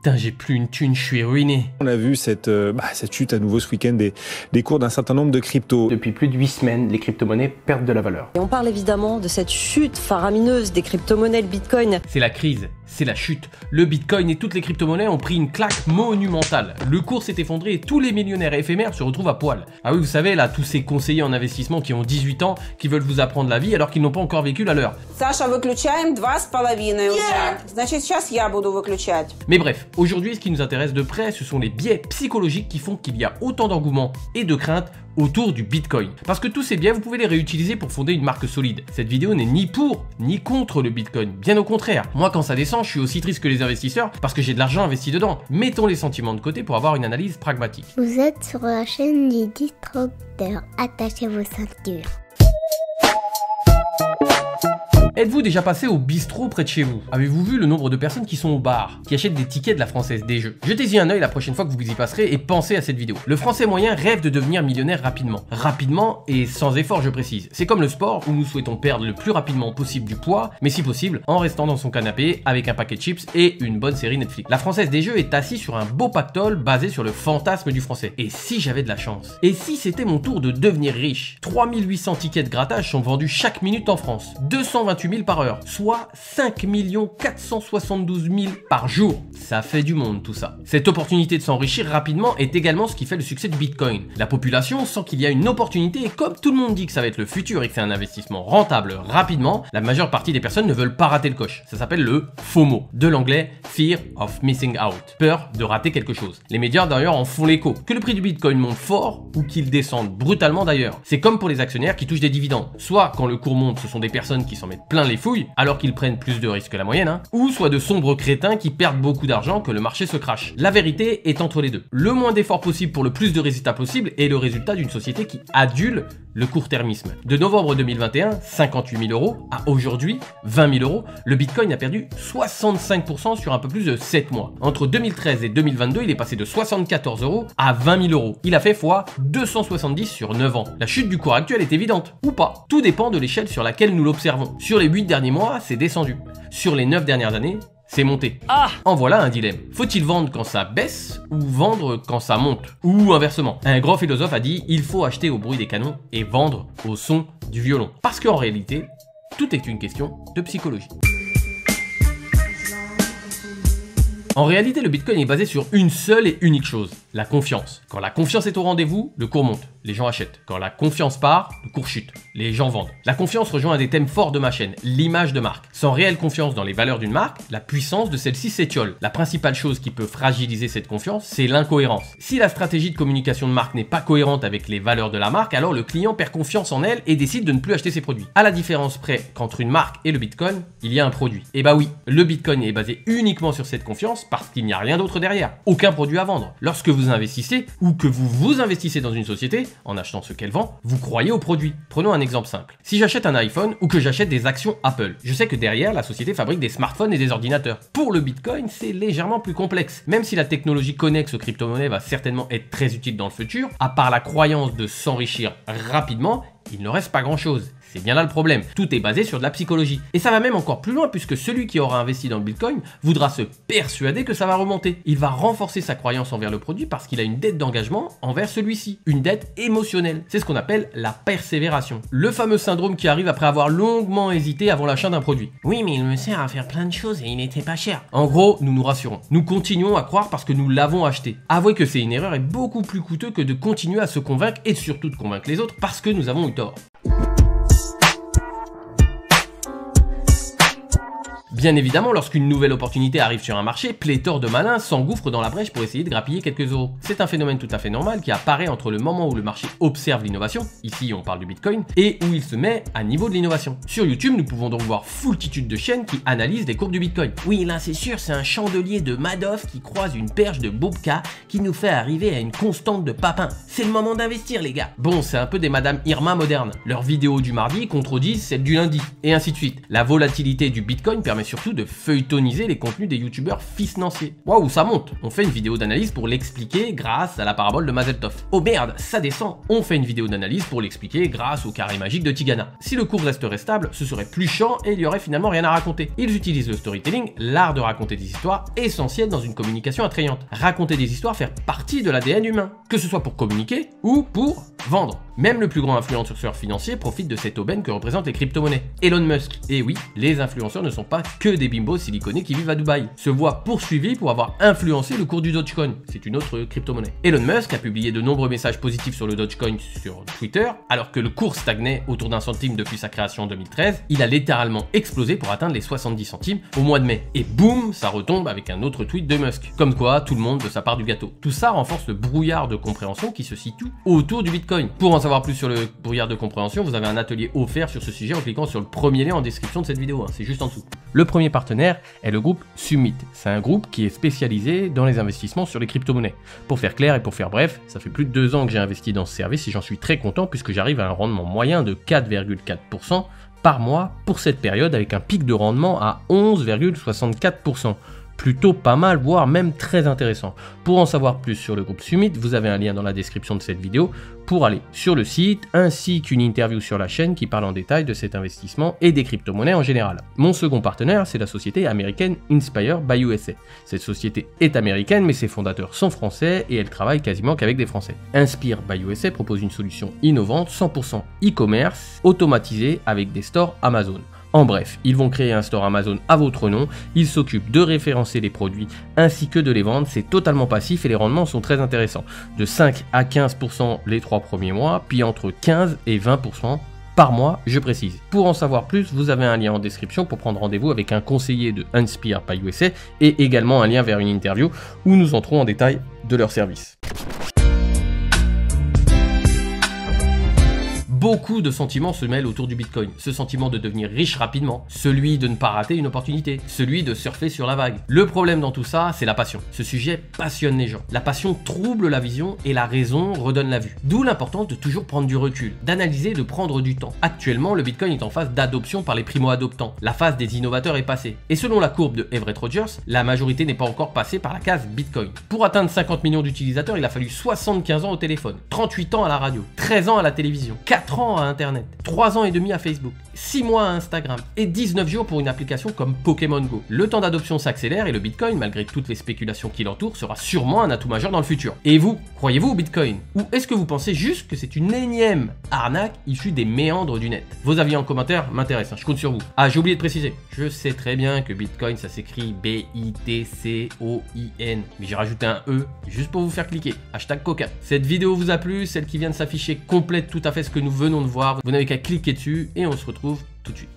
Putain, j'ai plus une thune, je suis ruiné. On a vu cette chute à nouveau ce week-end des cours d'un certain nombre de cryptos. Depuis plus de 8 semaines, les crypto-monnaies perdent de la valeur. Et on parle évidemment de cette chute faramineuse des crypto-monnaies, le Bitcoin. C'est la crise, c'est la chute. Le Bitcoin et toutes les crypto-monnaies ont pris une claque monumentale. Le cours s'est effondré et tous les millionnaires éphémères se retrouvent à poil. Ah oui, vous savez, là, tous ces conseillers en investissement qui ont 18 ans, qui veulent vous apprendre la vie alors qu'ils n'ont pas encore vécu la leur. Саша, выключаем 2,5 уже. Значит, сейчас я буду выключать. Mais bref, aujourd'hui, ce qui nous intéresse de près, ce sont les biais psychologiques qui font qu'il y a autant d'engouement et de crainte autour du Bitcoin. Parce que tous ces biais, vous pouvez les réutiliser pour fonder une marque solide. Cette vidéo n'est ni pour, ni contre le Bitcoin. Bien au contraire. Moi, quand ça descend, je suis aussi triste que les investisseurs parce que j'ai de l'argent investi dedans. Mettons les sentiments de côté pour avoir une analyse pragmatique. Vous êtes sur la chaîne du Disrupteur. Attachez vos ceintures. Êtes-vous déjà passé au bistrot près de chez vous? Avez-vous vu le nombre de personnes qui sont au bar, qui achètent des tickets de la Française des Jeux? Jetez-y un œil la prochaine fois que vous y passerez et pensez à cette vidéo. Le Français moyen rêve de devenir millionnaire rapidement. Rapidement et sans effort, je précise. C'est comme le sport où nous souhaitons perdre le plus rapidement possible du poids, mais si possible, en restant dans son canapé avec un paquet de chips et une bonne série Netflix. La Française des Jeux est assise sur un beau pactole basé sur le fantasme du Français. Et si j'avais de la chance? Et si c'était mon tour de devenir riche? 3800 tickets de grattage sont vendus chaque minute en France. 228 000 par heure, soit 5 472 000 par jour. Ça fait du monde tout ça. Cette opportunité de s'enrichir rapidement est également ce qui fait le succès du Bitcoin. La population sent qu'il y a une opportunité et comme tout le monde dit que ça va être le futur et que c'est un investissement rentable rapidement, la majeure partie des personnes ne veulent pas rater le coche. Ça s'appelle le FOMO, de l'anglais Fear of Missing Out, peur de rater quelque chose. Les médias d'ailleurs en font l'écho. Que le prix du Bitcoin monte fort ou qu'il descende brutalement d'ailleurs. C'est comme pour les actionnaires qui touchent des dividendes. Soit quand le cours monte, ce sont des personnes qui s'en mettent plein les fouilles alors qu'ils prennent plus de risques que la moyenne, ou soit de sombres crétins qui perdent beaucoup d'argent que le marché se crache. La vérité est entre les deux. Le moins d'efforts possible pour le plus de résultats possible est le résultat d'une société qui adule le court-termisme. De novembre 2021, 58 000 euros, à aujourd'hui, 20 000 euros, le Bitcoin a perdu 65% sur un peu plus de 7 mois. Entre 2013 et 2022, il est passé de 74 euros à 20 000 euros. Il a fait fois 270 sur 9 ans. La chute du cours actuel est évidente, ou pas. Tout dépend de l'échelle sur laquelle nous l'observons. Sur les 8 derniers mois, c'est descendu. Sur les 9 dernières années, c'est monté. En voilà un dilemme. Faut-il vendre quand ça baisse ou vendre quand ça monte? Ou inversement. Un grand philosophe a dit il faut acheter au bruit des canons et vendre au son du violon. Parce qu'en réalité, tout est une question de psychologie. En réalité, le Bitcoin est basé sur une seule et unique chose, la confiance. Quand la confiance est au rendez-vous, le cours monte, les gens achètent. Quand la confiance part, le cours chute, les gens vendent. La confiance rejoint un des thèmes forts de ma chaîne, l'image de marque. Sans réelle confiance dans les valeurs d'une marque, la puissance de celle-ci s'étiole. La principale chose qui peut fragiliser cette confiance, c'est l'incohérence. Si la stratégie de communication de marque n'est pas cohérente avec les valeurs de la marque, alors le client perd confiance en elle et décide de ne plus acheter ses produits. À la différence près qu'entre une marque et le Bitcoin, il y a un produit. Et bah oui, le Bitcoin est basé uniquement sur cette confiance parce qu'il n'y a rien d'autre derrière, aucun produit à vendre. Lorsque vous investissez ou que vous investissez dans une société, en achetant ce qu'elle vend, vous croyez au produit. Prenons un exemple simple. Si j'achète un iPhone ou que j'achète des actions Apple, je sais que derrière, la société fabrique des smartphones et des ordinateurs. Pour le Bitcoin, c'est légèrement plus complexe. Même si la technologie connexe aux crypto-monnaies va certainement être très utile dans le futur, à part la croyance de s'enrichir rapidement, il ne reste pas grand-chose. C'est bien là le problème. Tout est basé sur de la psychologie. Et ça va même encore plus loin puisque celui qui aura investi dans le Bitcoin voudra se persuader que ça va remonter. Il va renforcer sa croyance envers le produit parce qu'il a une dette d'engagement envers celui-ci. Une dette émotionnelle. C'est ce qu'on appelle la persévération. Le fameux syndrome qui arrive après avoir longuement hésité avant l'achat d'un produit. Oui, mais il me sert à faire plein de choses et il n'était pas cher. En gros, nous nous rassurons. Nous continuons à croire parce que nous l'avons acheté. Avouez que c'est une erreur et beaucoup plus coûteux que de continuer à se convaincre et surtout de convaincre les autres parce que nous avons eu tort. Bien évidemment, lorsqu'une nouvelle opportunité arrive sur un marché, pléthore de malins s'engouffrent dans la brèche pour essayer de grappiller quelques euros. C'est un phénomène tout à fait normal qui apparaît entre le moment où le marché observe l'innovation, ici on parle du Bitcoin, et où il se met à niveau de l'innovation. Sur YouTube, nous pouvons donc voir foultitude de chaînes qui analysent les courbes du Bitcoin. Oui, là c'est sûr, c'est un chandelier de Madoff qui croise une perche de Bobka qui nous fait arriver à une constante de Papin. C'est le moment d'investir les gars. Bon, c'est un peu des Madame Irma modernes. Leurs vidéos du mardi contredisent celles du lundi, et ainsi de suite. La volatilité du Bitcoin permet surtout de feuilletoniser les contenus des youtubeurs financiers. Waouh, ça monte. On fait une vidéo d'analyse pour l'expliquer grâce à la parabole de Mazel Tov. Oh merde, ça descend. On fait une vidéo d'analyse pour l'expliquer grâce au carré magique de Tigana. Si le cours resterait stable, ce serait plus chiant et il y aurait finalement rien à raconter. Ils utilisent le storytelling, l'art de raconter des histoires, essentiel dans une communication attrayante. Raconter des histoires fait partie de l'ADN humain, que ce soit pour communiquer ou pour vendre. Même le plus grand influenceur financier profite de cette aubaine que représentent les crypto-monnaies. Elon Musk. Et oui, les influenceurs ne sont pas que des bimbos siliconés qui vivent à Dubaï. Se voit poursuivi pour avoir influencé le cours du Dogecoin. C'est une autre crypto-monnaie. Elon Musk a publié de nombreux messages positifs sur le Dogecoin sur Twitter, alors que le cours stagnait autour d'1 centime depuis sa création en 2013. Il a littéralement explosé pour atteindre les 70 centimes au mois de mai. Et boum, ça retombe avec un autre tweet de Musk. Comme quoi, tout le monde veut sa part du gâteau. Tout ça renforce le brouillard de compréhension qui se situe autour du Bitcoin. Pour en savoir plus sur le brouillard de compréhension, vous avez un atelier offert sur ce sujet en cliquant sur le premier lien en description de cette vidéo, c'est juste en dessous. Le premier partenaire est le groupe Summit. C'est un groupe qui est spécialisé dans les investissements sur les crypto-monnaies. Pour faire clair et pour faire bref, ça fait plus de 2 ans que j'ai investi dans ce service et j'en suis très content puisque j'arrive à un rendement moyen de 4,4% par mois pour cette période avec un pic de rendement à 11,64%. Plutôt pas mal, voire même très intéressant. Pour en savoir plus sur le groupe Summit, vous avez un lien dans la description de cette vidéo pour aller sur le site, ainsi qu'une interview sur la chaîne qui parle en détail de cet investissement et des crypto-monnaies en général. Mon second partenaire, c'est la société américaine Inspire by USA. Cette société est américaine, mais ses fondateurs sont français et elle travaille quasiment qu'avec des Français. Inspire by USA propose une solution innovante, 100% e-commerce, automatisée avec des stores Amazon. En bref, ils vont créer un store Amazon à votre nom, ils s'occupent de référencer les produits ainsi que de les vendre, c'est totalement passif et les rendements sont très intéressants. De 5 à 15% les 3 premiers mois, puis entre 15 et 20% par mois, je précise. Pour en savoir plus, vous avez un lien en description pour prendre rendez-vous avec un conseiller de Inspire by USA et également un lien vers une interview où nous entrons en détail de leurs services. Beaucoup de sentiments se mêlent autour du Bitcoin. Ce sentiment de devenir riche rapidement, celui de ne pas rater une opportunité, celui de surfer sur la vague. Le problème dans tout ça, c'est la passion. Ce sujet passionne les gens. La passion trouble la vision et la raison redonne la vue. D'où l'importance de toujours prendre du recul, d'analyser et de prendre du temps. Actuellement, le Bitcoin est en phase d'adoption par les primo-adoptants. La phase des innovateurs est passée. Et selon la courbe de Everett Rogers, la majorité n'est pas encore passée par la case Bitcoin. Pour atteindre 50 millions d'utilisateurs, il a fallu 75 ans au téléphone, 38 ans à la radio, 13 ans à la télévision, 4 ans à Internet, 3 ans et demi à Facebook, 6 mois à Instagram et 19 jours pour une application comme Pokémon Go. Le temps d'adoption s'accélère et le Bitcoin, malgré toutes les spéculations qui l'entourent, sera sûrement un atout majeur dans le futur. Et vous, croyez-vous au Bitcoin? Ou est-ce que vous pensez juste que c'est une énième arnaque issue des méandres du net? Vos avis en commentaire m'intéressent, je compte sur vous. Ah, j'ai oublié de préciser, je sais très bien que Bitcoin ça s'écrit B-I-T-C-O-I-N, mais j'ai rajouté un E juste pour vous faire cliquer. Hashtag Coca. Cette vidéo vous a plu, celle qui vient de s'afficher complète tout à fait ce que nous venons de voir. Vous n'avez qu'à cliquer dessus et on se retrouve tout de suite.